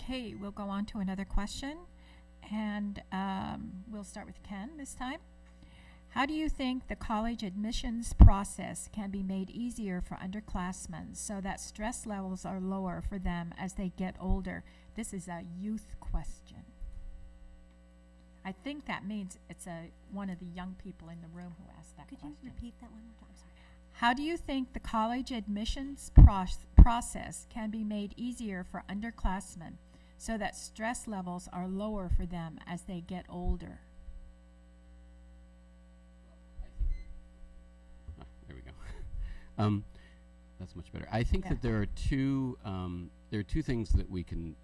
Okay, we'll go on to another question, and we'll start with Ken this time. How do you think the college admissions process can be made easier for underclassmen so that stress levels are lower for them as they get older? This is a youth question. I think that means it's one of the young people in the room who asked that question. Could you repeat that one more time? I'm sorry. How do you think the college admissions process can be made easier for underclassmen so that stress levels are lower for them as they get older? There we go. That's much better. I think that there are two things that we can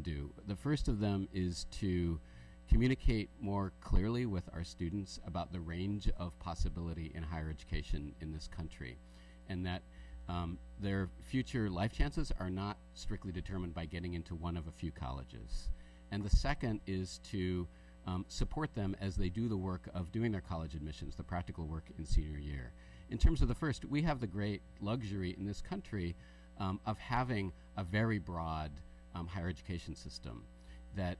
do. The first of them is to communicate more clearly with our students about the range of possibility in higher education in this country, and that their future life chances are not strictly determined by getting into one of a few colleges. And the second is to support them as they do the work of doing their college admissions, the practical work in senior year. In terms of the first, we have the great luxury in this country of having a very broad higher education system that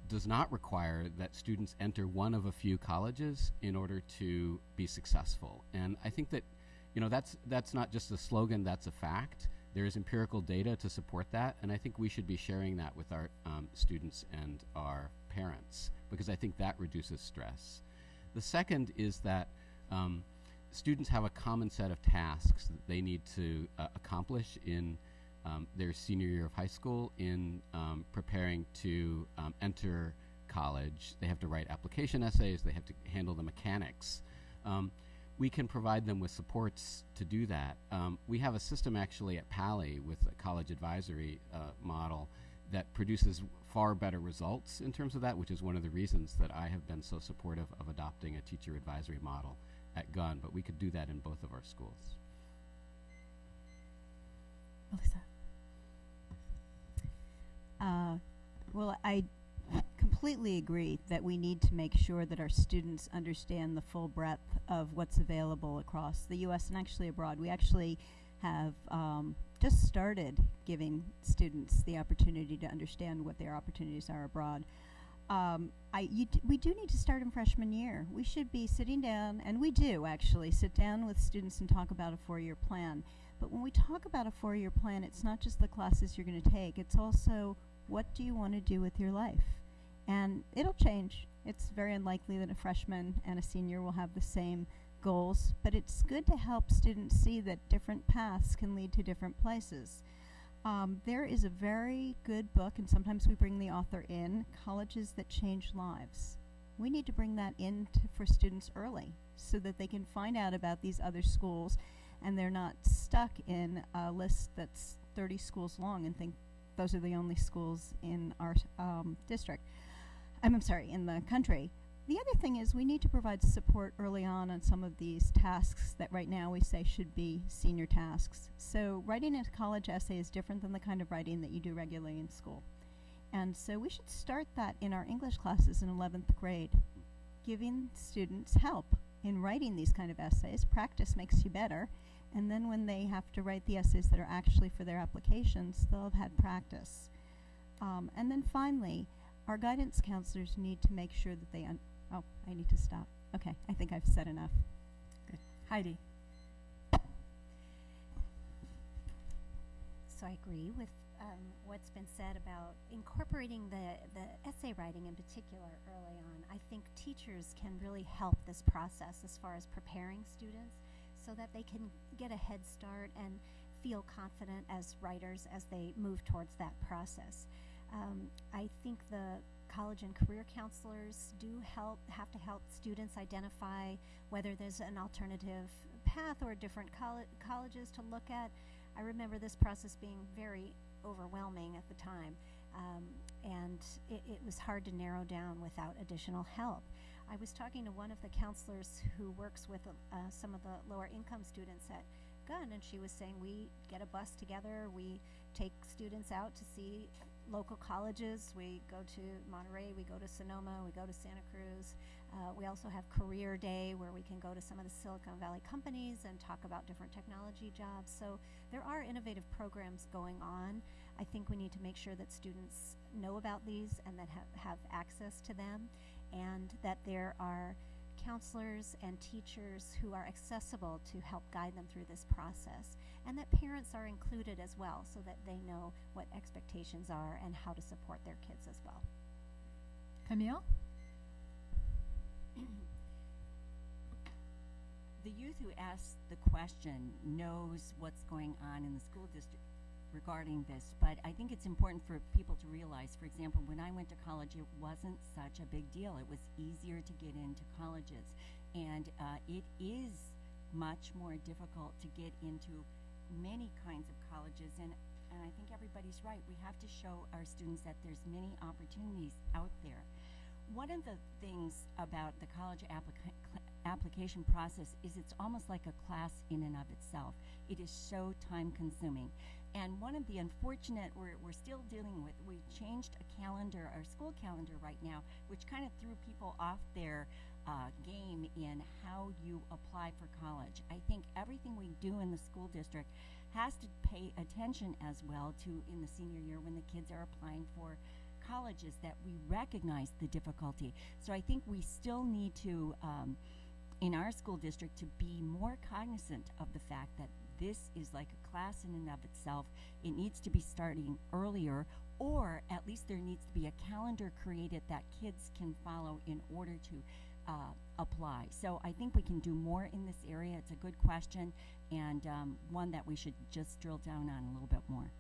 does not require that students enter one of a few colleges in order to be successful. And I think that, that's not just a slogan, that's a fact. There is empirical data to support that, and I think we should be sharing that with our students and our parents, because I think that reduces stress. The second is that students have a common set of tasks that they need to accomplish in their senior year of high school in preparing to enter college. They have to write application essays, they have to handle the mechanics. We can provide them with supports to do that. We have a system actually at Palo with a college advisory model that produces far better results in terms of that, which is one of the reasons that I have been so supportive of adopting a teacher advisory model at Gunn, but we could do that in both of our schools. Melissa. Well, I completely agree that we need to make sure that our students understand the full breadth of what's available across the U.S. and actually abroad. We actually have just started giving students the opportunity to understand what their opportunities are abroad. We do need to start in freshman year. We should be sitting down, and we do actually sit down with students and talk about a four-year plan. But when we talk about a four-year plan, it's not just the classes you're going to take. It's also, what do you want to do with your life? And it'll change. It's very unlikely that a freshman and a senior will have the same goals, but it's good to help students see that different paths can lead to different places. There is a very good book, and sometimes we bring the author in, Colleges That Change Lives. We need to bring that in for students early so that they can find out about these other schools and they're not stuck in a list that's 30 schools long and think those are the only schools in our district. I'm sorry, in the country. The other thing is we need to provide support early on some of these tasks that right now we say should be senior tasks. So writing a college essay is different than the kind of writing that you do regularly in school. And so we should start that in our English classes in 11th grade, giving students help in writing these kind of essays. Practice makes you better. And then when they have to write the essays that are actually for their applications, they'll have had practice. And then finally, our guidance counselors need to make sure that they oh, I need to stop. Okay, I think I've said enough. Good. Heidi. So I agree with what's been said about incorporating the essay writing in particular early on. I think teachers can really help this process as far as preparing students so that they can get a head start and feel confident as writers as they move towards that process. I think the college and career counselors do have to help students identify whether there's an alternative path or different colleges to look at. I remember this process being very overwhelming at the time, and it was hard to narrow down without additional help. I was talking to one of the counselors who works with some of the lower income students at Gunn, and she was saying we get a bus together, we take students out to see local colleges, we go to Monterey, we go to Sonoma, we go to Santa Cruz. We also have Career Day where we can go to some of the Silicon Valley companies and talk about different technology jobs. So there are innovative programs going on. I think we need to make sure that students know about these and that have access to them, and that there are counselors and teachers who are accessible to help guide them through this process, and that parents are included as well so that they know what expectations are and how to support their kids as well. Camille? The youth who asks the question knows what's going on in the school district regarding this, but I think it's important for people to realize, for example, when I went to college, it wasn't such a big deal. It was easier to get into colleges, and it is much more difficult to get into many kinds of colleges, and I think everybody's right. We have to show our students that there's many opportunities out there. One of the things about the college application process is it's almost like a class in and of itself. It is so time consuming. And one of the unfortunate, we're still dealing with, we changed a calendar, our school calendar right now, which kind of threw people off their game in how you apply for college. I think everything we do in the school district has to pay attention as well to in the senior year when the kids are applying for colleges, that we recognize the difficulty. So I think we still need to, in our school district, to be more cognizant of the fact that this is like a class in and of itself. It needs to be starting earlier, or at least there needs to be a calendar created that kids can follow in order to apply. So I think we can do more in this area. It's a good question, and one that we should just drill down on a little bit more.